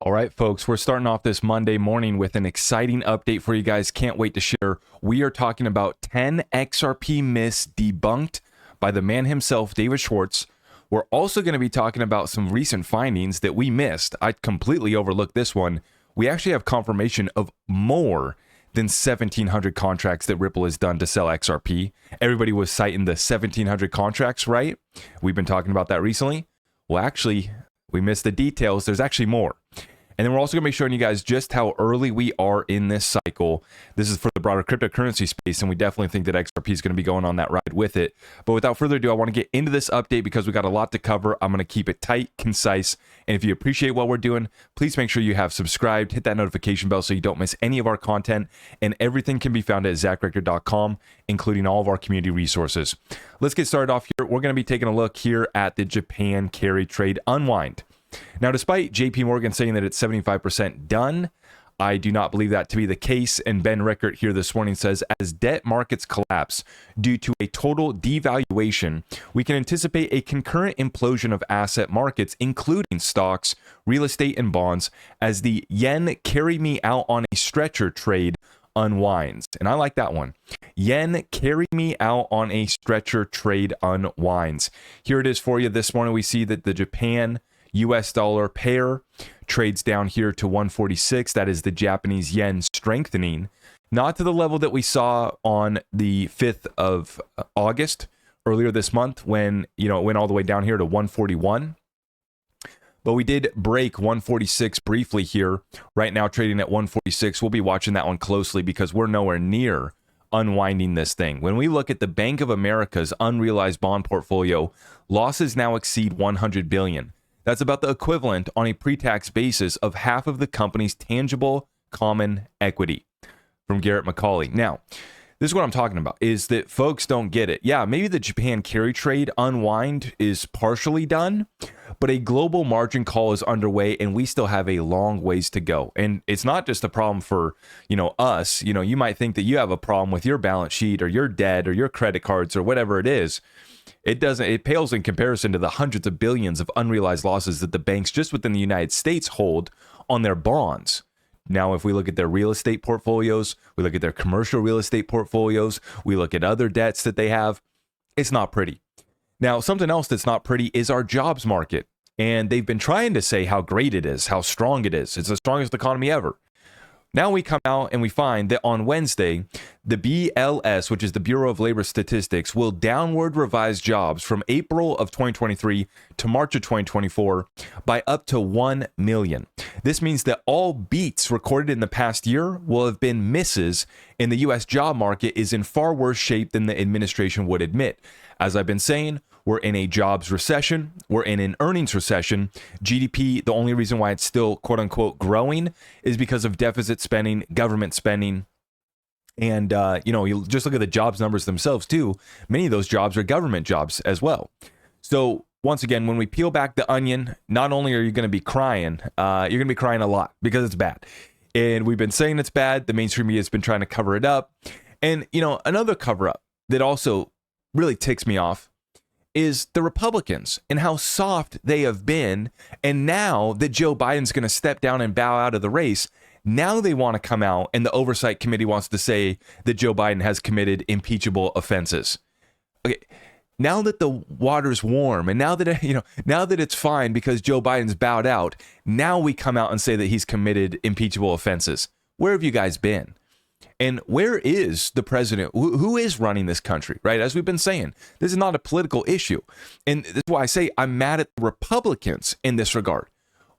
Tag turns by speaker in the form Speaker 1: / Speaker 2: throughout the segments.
Speaker 1: All right, folks, we're starting off this Monday morning with an exciting update for you guys. Can't wait to share. We are talking about 10 XRP myths debunked by the man himself, David Schwartz. We're also going to be talking about some recent findings that we missed. I completely overlooked this one. We actually have confirmation of more than 1,700 contracts that Ripple has done to sell XRP. Everybody was citing the 1,700 contracts, right? We've been talking about that recently. Well, actually, we missed the details. There's actually more. And then we're also going to be showing you guys just how early we are in this cycle. This is for the broader cryptocurrency space, and we definitely think that XRP is going to be going on that ride with it. But without further ado, I want to get into this update because we got a lot to cover. I'm going to keep it tight, concise, and if you appreciate what we're doing, please make sure you have subscribed, hit that notification bell so you don't miss any of our content, and everything can be found at zachrector.com, including all of our community resources. Let's get started off here. We're going to be taking a look here at the Japan carry trade unwind. Now, despite JP Morgan saying that it's 75% done, I do not believe that to be the case. And Ben Rickert here this morning says, as debt markets collapse due to a total devaluation, we can anticipate a concurrent implosion of asset markets, including stocks, real estate, and bonds, as the yen carry me out on a stretcher trade unwinds. And I like that one. Yen carry me out on a stretcher trade unwinds. Here it is for you this morning. We see that the Japan US dollar pair trades down here to 146. That is the Japanese yen strengthening, not to the level that we saw on the 5th of August earlier this month when, it went all the way down here to 141. But we did break 146 briefly here. Right now trading at 146. We'll be watching that one closely because we're nowhere near unwinding this thing. When we look at the Bank of America's unrealized bond portfolio, losses now exceed 100 billion. That's about the equivalent on a pre-tax basis of half of the company's tangible common equity, from Garrett McCauley. Now, this is what I'm talking about, is that folks don't get it. Yeah, maybe the Japan carry trade unwind is partially done, but a global margin call is underway and we still have a long ways to go. And it's not just a problem for, us. You might think that you have a problem with your balance sheet or your debt or your credit cards or whatever it is. It pales in comparison to the hundreds of billions of unrealized losses that the banks just within the United States hold on their bonds. Now, if we look at their real estate portfolios, we look at their commercial real estate portfolios, we look at other debts that they have, it's not pretty. Now, something else that's not pretty is our jobs market. And they've been trying to say how great it is, how strong it is. It's the strongest economy ever. Now we come out and we find that on Wednesday, the BLS, which is the Bureau of Labor Statistics, will downward revise jobs from April of 2023 to March of 2024 by up to 1 million. This means that all beats recorded in the past year will have been misses, and the U.S. job market is in far worse shape than the administration would admit. As I've been saying, we're in a jobs recession. We're in an earnings recession. GDP, the only reason why it's still quote unquote growing is because of deficit spending, government spending. And, you just look at the jobs numbers themselves too. Many of those jobs are government jobs as well. So once again, when we peel back the onion, not only are you going to be crying, you're going to be crying a lot because it's bad. And we've been saying it's bad. The mainstream media has been trying to cover it up. And, another cover up that also really ticks me off is the Republicans and how soft they have been. And now that Joe Biden's going to step down and bow out of the race, now they want to come out and the Oversight Committee wants to say that Joe Biden has committed impeachable offenses. Okay, now that the water's warm and now that, now that it's fine because Joe Biden's bowed out, now we come out and say that he's committed impeachable offenses. Where have you guys been? And where is the president? Who is running this country, right? As we've been saying, this is not a political issue. And this is why I say I'm mad at the Republicans in this regard.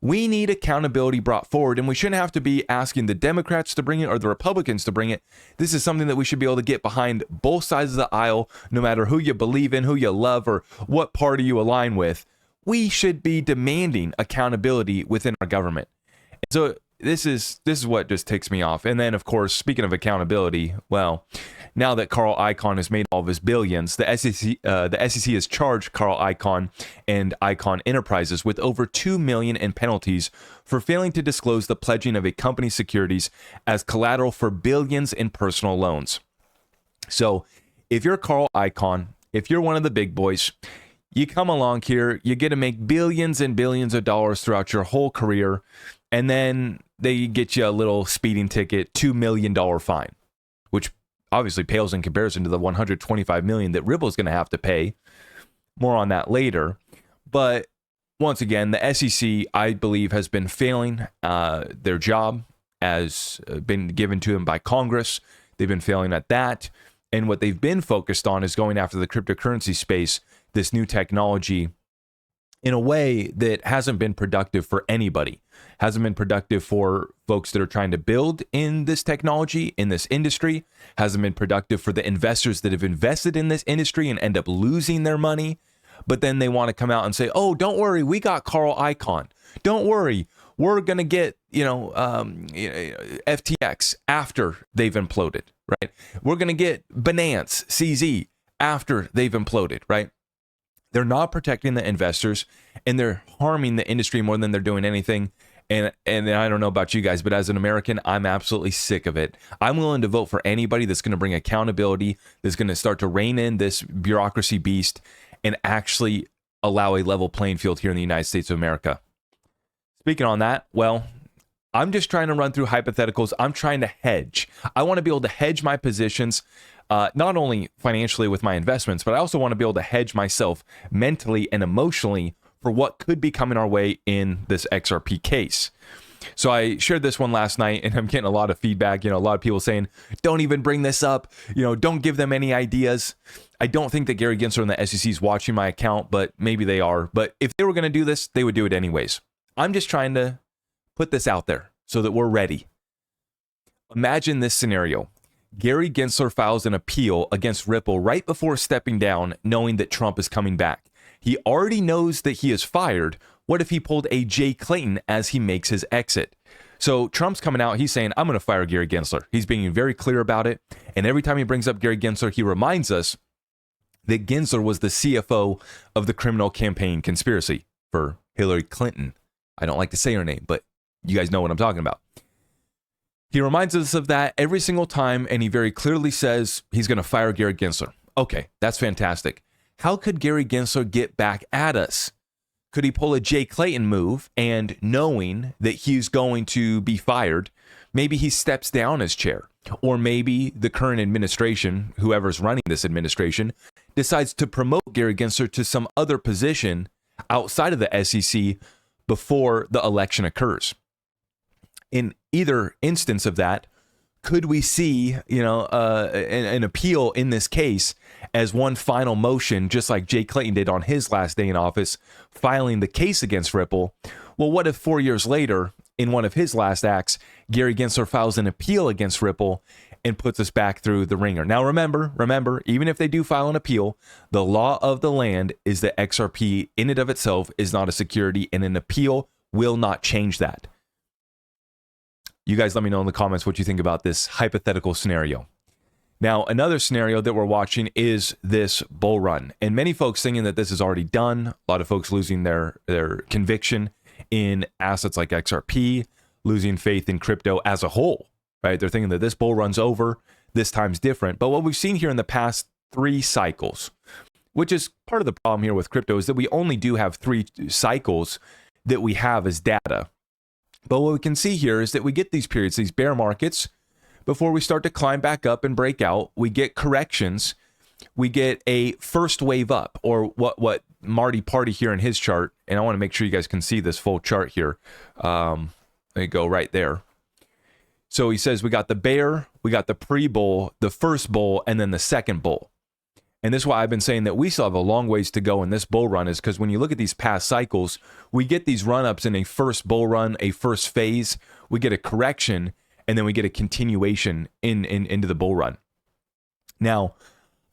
Speaker 1: We need accountability brought forward, and we shouldn't have to be asking the Democrats to bring it or the Republicans to bring it. This is something that we should be able to get behind both sides of the aisle, no matter who you believe in, who you love, or what party you align with. We should be demanding accountability within our government. And so this is what just ticks me off. And then, of course, speaking of accountability, well, now that Carl Icahn has made all of his billions, the SEC has charged Carl Icahn and Icahn Enterprises with over $2 million in penalties for failing to disclose the pledging of a company's securities as collateral for billions in personal loans. So, if you're Carl Icahn, if you're one of the big boys, you come along here, you get to make billions and billions of dollars throughout your whole career. and then they get you a little speeding ticket, $2 million fine, which obviously pales in comparison to the $125 million that Ripple's going to have to pay. More on that later. But once again, the SEC, I believe, has been failing. Their job has been given to them by Congress. They've been failing at that. And what they've been focused on is going after the cryptocurrency space, this new technology, in a way that hasn't been productive for anybody. Hasn't been productive for folks that are trying to build in this technology, in this industry. Hasn't been productive for the investors that have invested in this industry and end up losing their money. But then they want to come out and say, oh, don't worry, we got Carl Icahn. Don't worry, we're going to get, FTX after they've imploded, right? We're going to get Binance, CZ after they've imploded, right? They're not protecting the investors, and they're harming the industry more than they're doing anything. And I don't know about you guys, but as an American, I'm absolutely sick of it. I'm willing to vote for anybody that's going to bring accountability, that's going to start to rein in this bureaucracy beast and actually allow a level playing field here in the United States of America. Speaking on that, well, I'm just trying to run through hypotheticals. I'm trying to hedge. I want to be able to hedge my positions, not only financially with my investments, but I also want to be able to hedge myself mentally and emotionally for what could be coming our way in this XRP case. So I shared this one last night, and I'm getting a lot of feedback. A lot of people saying, don't even bring this up. Don't give them any ideas. I don't think that Gary Gensler and the SEC is watching my account, but maybe they are. But if they were going to do this, they would do it anyways. I'm just trying to put this out there so that we're ready. Imagine this scenario. Gary Gensler files an appeal against Ripple right before stepping down, knowing that Trump is coming back. He already knows that he is fired. What if he pulled a Jay Clayton as he makes his exit? So Trump's coming out. He's saying, I'm going to fire Gary Gensler. He's being very clear about it. And every time he brings up Gary Gensler, he reminds us that Gensler was the CFO of the criminal campaign conspiracy for Hillary Clinton. I don't like to say her name, but you guys know what I'm talking about. He reminds us of that every single time, and he very clearly says he's going to fire Gary Gensler. Okay, that's fantastic. How could Gary Gensler get back at us? Could he pull a Jay Clayton move and knowing that he's going to be fired, maybe he steps down as chair? Or maybe the current administration, whoever's running this administration, decides to promote Gary Gensler to some other position outside of the SEC before the election occurs. In either instance of that, could we see, an appeal in this case as one final motion, just like Jay Clayton did on his last day in office, filing the case against Ripple? Well, what if 4 years later, in one of his last acts, Gary Gensler files an appeal against Ripple and puts us back through the ringer? Now, remember, even if they do file an appeal, the law of the land is that XRP in and of itself is not a security, and an appeal will not change that. You guys let me know in the comments what you think about this hypothetical scenario. Now, another scenario that we're watching is this bull run. And many folks thinking that this is already done. A lot of folks losing their conviction in assets like XRP, losing faith in crypto as a whole, right? They're thinking that this bull run's over, this time's different. But what we've seen here in the past 3 cycles, which is part of the problem here with crypto, is that we only do have 3 cycles that we have as data. But what we can see here is that we get these periods, these bear markets, before we start to climb back up and break out. We get corrections. We get a first wave up, or what Marty Party here in his chart, and I want to make sure you guys can see this full chart here. Let me go right there. So he says we got the bear, we got the pre-bull, the first bull, and then the second bull. And this is why I've been saying that we still have a long ways to go in this bull run, is because when you look at these past cycles, we get these run-ups in a first bull run, a first phase, we get a correction, and then we get a continuation into the bull run. Now,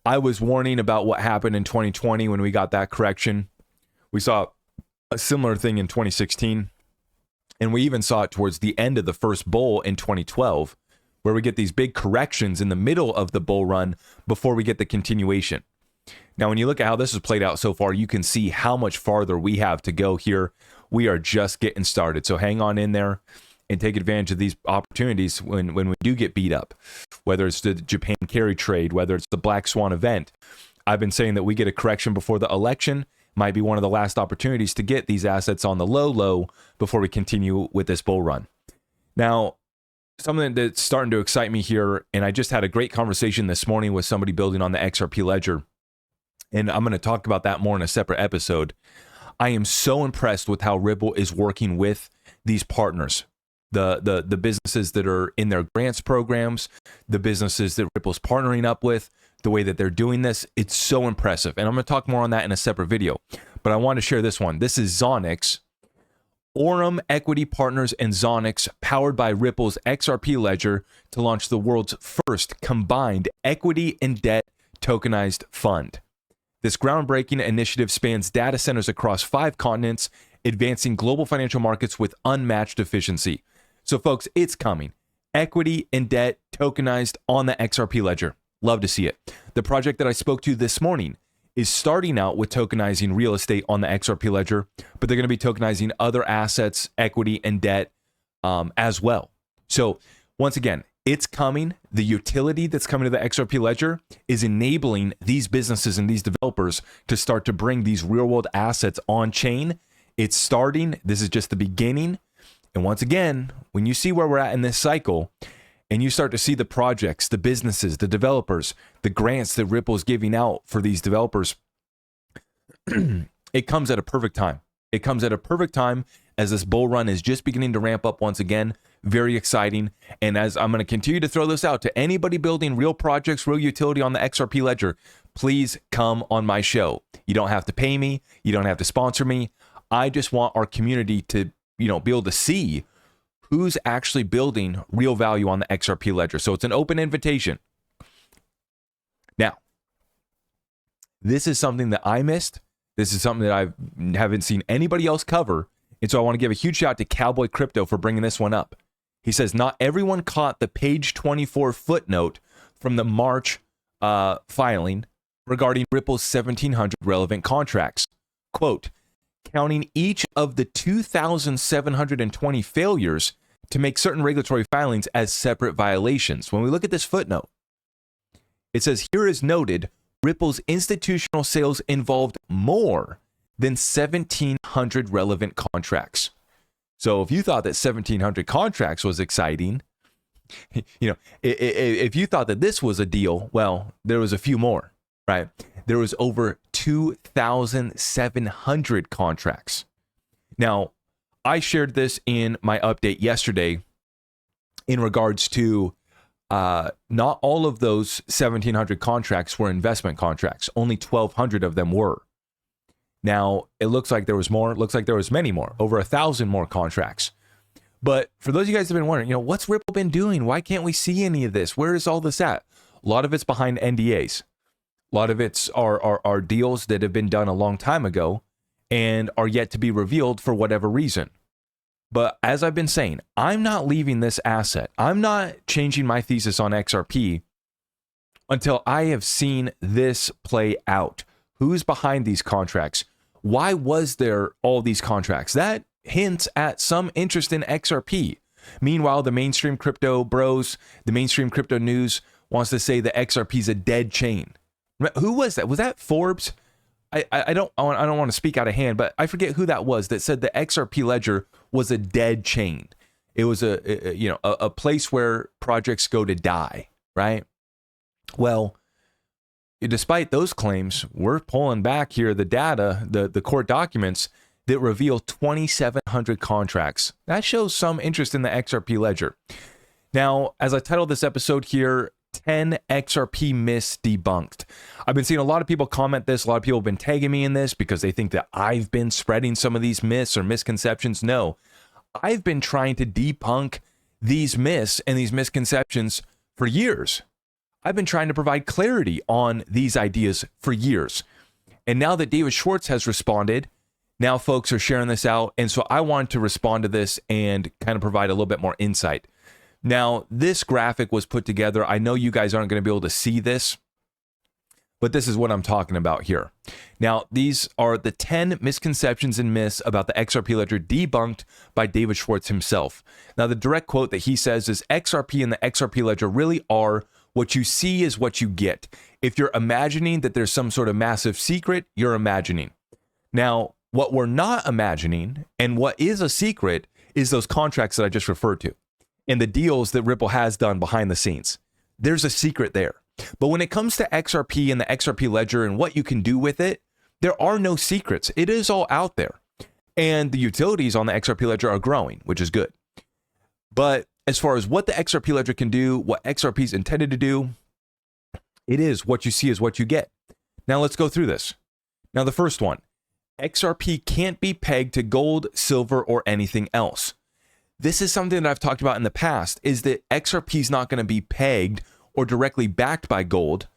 Speaker 1: I was warning about what happened in 2020 when we got that correction. We saw a similar thing in 2016, and we even saw it towards the end of the first bull in 2012, where we get these big corrections in the middle of the bull run before we get the continuation. Now, when you look at how this has played out so far, you can see how much farther we have to go here. We are just getting started. So hang on in there and take advantage of these opportunities when we do get beat up, whether it's the Japan carry trade, whether it's the Black Swan event. I've been saying that we get a correction before the election. Might be one of the last opportunities to get these assets on the low before we continue with this bull run. Now, something that's starting to excite me here, and I just had a great conversation this morning with somebody building on the XRP ledger, and I'm going to talk about that more in a separate episode. I am so impressed with how Ripple is working with these partners, the businesses that are in their grants programs, the businesses that Ripple's partnering up with, the way that they're doing this. It's so impressive. And I'm going to talk more on that in a separate video. But I want to share this one. This is Zonix, Aurum Equity Partners and Zonix, powered by Ripple's XRP ledger, to launch the world's first combined equity and debt tokenized fund. This groundbreaking initiative spans data centers across 5 continents, advancing global financial markets with unmatched efficiency. So folks, it's coming. Equity and debt tokenized on the XRP ledger. Love to see it. The project that I spoke to this morning is starting out with tokenizing real estate on the XRP ledger, but they're going to be tokenizing other assets, equity, and debt as well. So once again, it's coming. The utility that's coming to the XRP ledger is enabling these businesses and these developers to start to bring these real world assets on chain. It's starting. This is just the beginning. And once again, when you see where we're at in this cycle and you start to see the projects, the businesses, the developers, the grants that Ripple is giving out for these developers, it comes at a perfect time. It comes at a perfect time as this bull run is just beginning to ramp up once again. Very exciting. And as I'm going to continue to throw this out to anybody building real projects, real utility on the XRP ledger, please come on my show. You don't have to pay me. You don't have to sponsor me. I just want our community to, be able to see who's actually building real value on the XRP ledger. So it's an open invitation. Now, this is something that I missed. This is something that I haven't seen anybody else cover. And so I want to give a huge shout out to Cowboy Crypto for bringing this one up. He says, not everyone caught the page 24 footnote from the March filing regarding Ripple's 1,700 relevant contracts. Quote, counting each of the 2,720 failures to make certain regulatory filings as separate violations. When we look at this footnote, it says, here is noted, Ripple's institutional sales involved more than 1,700 relevant contracts. So if you thought that 1,700 contracts was exciting, if you thought that this was a deal, well, there was a few more, right? There was over 2,700 contracts. Now, I shared this in my update yesterday in regards to not all of those 1,700 contracts were investment contracts. Only 1,200 of them were. Now, it looks like there was more. It looks like there was many more, over 1,000 more contracts. But for those of you guys that have been wondering, what's Ripple been doing? Why can't we see any of this? Where is all this at? A lot of it's behind NDAs. A lot of it's are deals that have been done a long time ago and are yet to be revealed for whatever reason. But as I've been saying, I'm not leaving this asset. I'm not changing my thesis on XRP until I have seen this play out. Who's behind these contracts? Why was there all these contracts? That hints at some interest in XRP. Meanwhile, the mainstream crypto bros, the mainstream crypto news wants to say that XRP is a dead chain. Who was that? Was that Forbes? I don't want to speak out of hand, but I forget who that was that said the XRP ledger was a dead chain. It was a place where projects go to die, right? Well, despite those claims, we're pulling back here the data, the court documents that reveal 2,700 contracts. That shows some interest in the XRP ledger. Now, as I titled this episode here, 10 XRP myths debunked. I've been seeing a lot of people comment this. A lot of people have been tagging me in this because they think that I've been spreading some of these myths or misconceptions. No, I've been trying to debunk these myths and these misconceptions for years. I've been trying to provide clarity on these ideas for years. And now that David Schwartz has responded, now folks are sharing this out. And so I wanted to respond to this and kind of provide a little bit more insight. Now, this graphic was put together. I know you guys aren't going to be able to see this, but this is what I'm talking about here. Now, these are the 10 misconceptions and myths about the XRP ledger debunked by David Schwartz himself. Now, the direct quote that he says is, XRP and the XRP ledger really are what you see is what you get. If you're imagining that there's some sort of massive secret, you're imagining. Now, what we're not imagining and what is a secret is those contracts that I just referred to and the deals that Ripple has done behind the scenes. There's a secret there. But when it comes to XRP and the XRP ledger and what you can do with it, there are no secrets. It is all out there. And the utilities on the XRP ledger are growing, which is good. But as far as what the XRP ledger can do, what XRP is intended to do, it is what you see is what you get. Now let's go through this. Now the first one, XRP can't be pegged to gold, silver, or anything else. This is something that I've talked about in the past, is that XRP is not going to be pegged or directly backed by gold.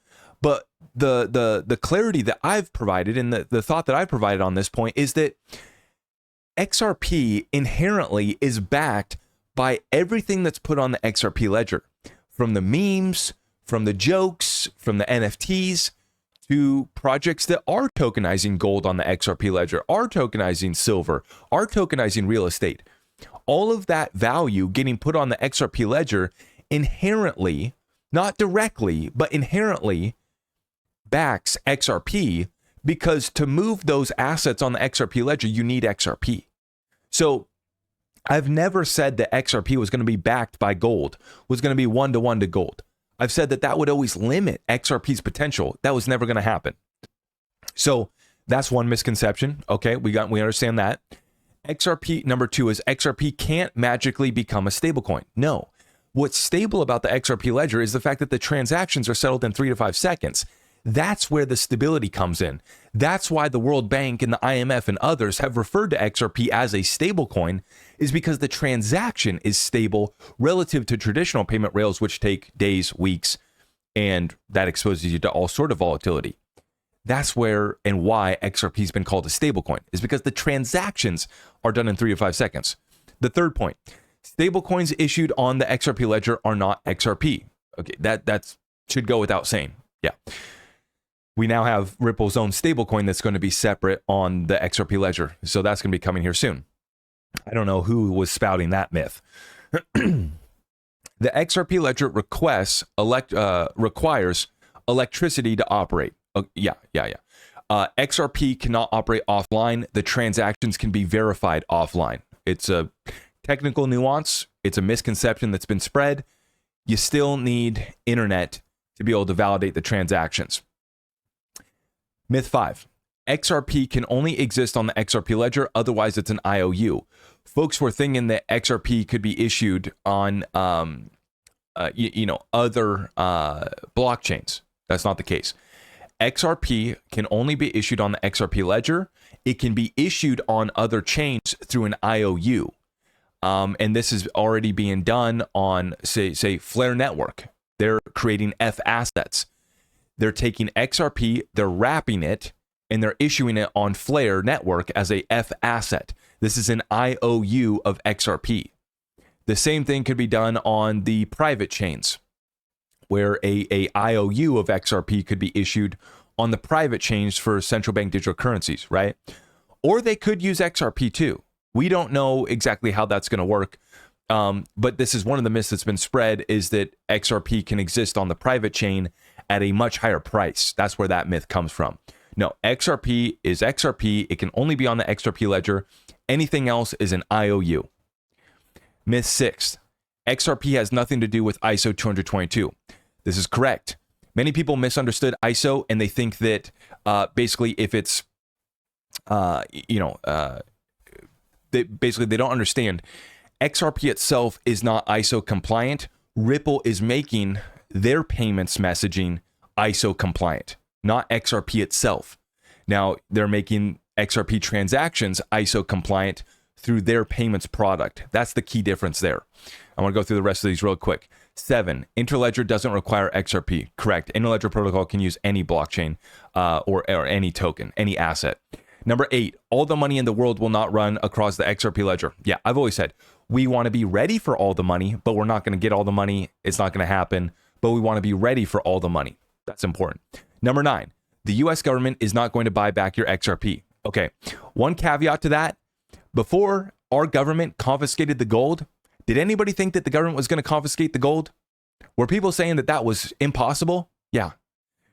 Speaker 1: But the clarity that I've provided and the thought that I've provided on this point is that XRP inherently is backed by everything that's put on the XRP ledger, from the memes, from the jokes, from the NFTs, to projects that are tokenizing gold on the XRP ledger, are tokenizing silver, are tokenizing real estate. All of that value getting put on the XRP ledger inherently, not directly, but inherently backs XRP, because to move those assets on the XRP ledger, you need XRP. So I've never said that XRP was going to be backed by gold, was going to be one-to-one to gold. I've said that that would always limit XRP's potential. That was never going to happen. So that's one misconception. Okay, we understand that. XRP, number two, is XRP can't magically become a stablecoin. No. What's stable about the XRP ledger is the fact that the transactions are settled in 3 to 5 seconds. That's where the stability comes in. That's why the World Bank and the IMF and others have referred to XRP as a stablecoin, is because the transaction is stable relative to traditional payment rails, which take days, weeks, and that exposes you to all sort of volatility. That's where and why XRP has been called a stablecoin, is because the transactions are done in 3 to 5 seconds. The third point, stablecoins issued on the XRP ledger are not XRP. Okay, that should go without saying. Yeah. We now have Ripple's own stablecoin that's going to be separate on the XRP ledger. So that's going to be coming here soon. I don't know who was spouting that myth. The XRP ledger requires electricity to operate. XRP cannot operate offline. The transactions can be verified offline. It's a technical nuance. It's a misconception that's been spread. You still need internet to be able to validate the transactions. Myth 5. XRP can only exist on the XRP ledger, otherwise it's an IOU. Folks were thinking that XRP could be issued on other blockchains. That's not the case. XRP can only be issued on the XRP ledger. It can be issued on other chains through an IOU. And this is already being done on, say Flare Network. They're creating F assets. They're taking XRP, they're wrapping it, and they're issuing it on Flare Network as a F asset. This is an IOU of XRP. The same thing could be done on the private chains, where a IOU of XRP could be issued on the private chains for central bank digital currencies, right? Or they could use XRP too. We don't know exactly how that's going to work. But this is one of the myths that's been spread, is that XRP can exist on the private chain at a much higher price. That's where that myth comes from. No, XRP is XRP. It can only be on the XRP ledger. Anything else is an IOU. Myth 6. XRP has nothing to do with ISO 222. This is correct. Many people misunderstood ISO, and they think that basically if it's, they don't understand. XRP itself is not ISO compliant. Ripple is making their payments messaging ISO compliant, not XRP itself. Now, they're making XRP transactions ISO compliant through their payments product. That's the key difference there. I want to go through the rest of these real quick. 7, Interledger doesn't require XRP. Correct. Interledger protocol can use any blockchain or any token, any asset. Number 8, all the money in the world will not run across the XRP ledger. Yeah, I've always said we want to be ready for all the money, but we're not going to get all the money. It's not going to happen, but we want to be ready for all the money. That's important. Number 9, the US government is not going to buy back your XRP. Okay, one caveat to that. Before our government confiscated the gold, did anybody think that the government was going to confiscate the gold? Were people saying that that was impossible? Yeah.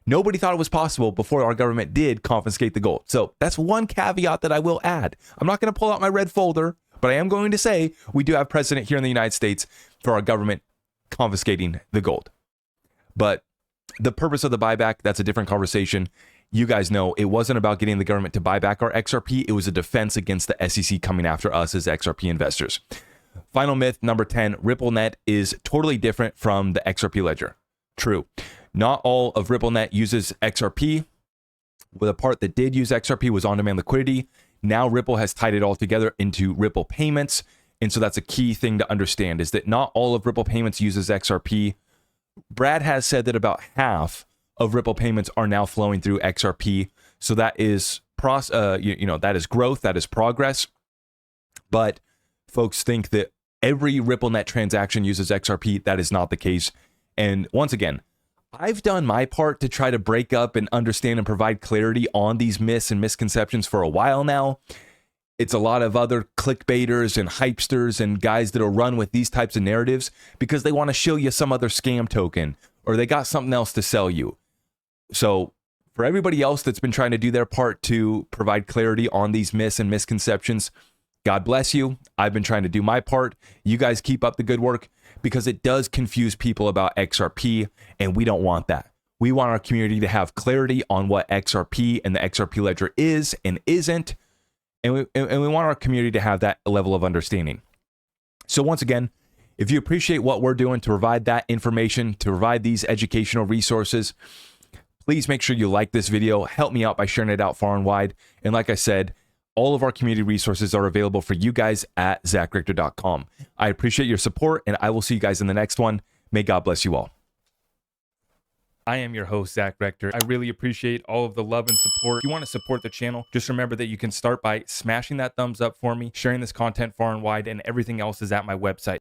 Speaker 1: Nobody thought it was possible before our government did confiscate the gold. So that's one caveat that I will add. I'm not going to pull out my red folder, but I am going to say we do have precedent here in the United States for our government confiscating the gold. But the purpose of the buyback, that's a different conversation. You guys know it wasn't about getting the government to buy back our XRP. It was a defense against the SEC coming after us as XRP investors. Final myth, number 10, RippleNet is totally different from the XRP ledger. True. Not all of RippleNet uses XRP. Well, the part that did use XRP was on-demand liquidity. Now Ripple has tied it all together into Ripple Payments. And so that's a key thing to understand, is that not all of Ripple Payments uses XRP. Brad has said that about half of Ripple Payments are now flowing through XRP. So that is that is growth, that is progress. But folks think that every RippleNet transaction uses XRP. That is not the case. And once again, I've done my part to try to break up and understand and provide clarity on these myths and misconceptions for a while now. It's a lot of other clickbaiters and hypesters and guys that'll run with these types of narratives because they want to show you some other scam token or they got something else to sell you. So for everybody else that's been trying to do their part to provide clarity on these myths and misconceptions, God bless you. I've been trying to do my part. You guys keep up the good work because it does confuse people about XRP, and we don't want that. We want our community to have clarity on what XRP and the XRP ledger is and isn't, and we want our community to have that level of understanding. So once again, if you appreciate what we're doing to provide that information, to provide these educational resources, please make sure you like this video. Help me out by sharing it out far and wide. And like I said, all of our community resources are available for you guys at zachrictor.com. I appreciate your support, and I will see you guys in the next one. May God bless you all. I am your host, Zach Rector. I really appreciate all of the love and support. If you want to support the channel, just remember that you can start by smashing that thumbs up for me, sharing this content far and wide, and everything else is at my website.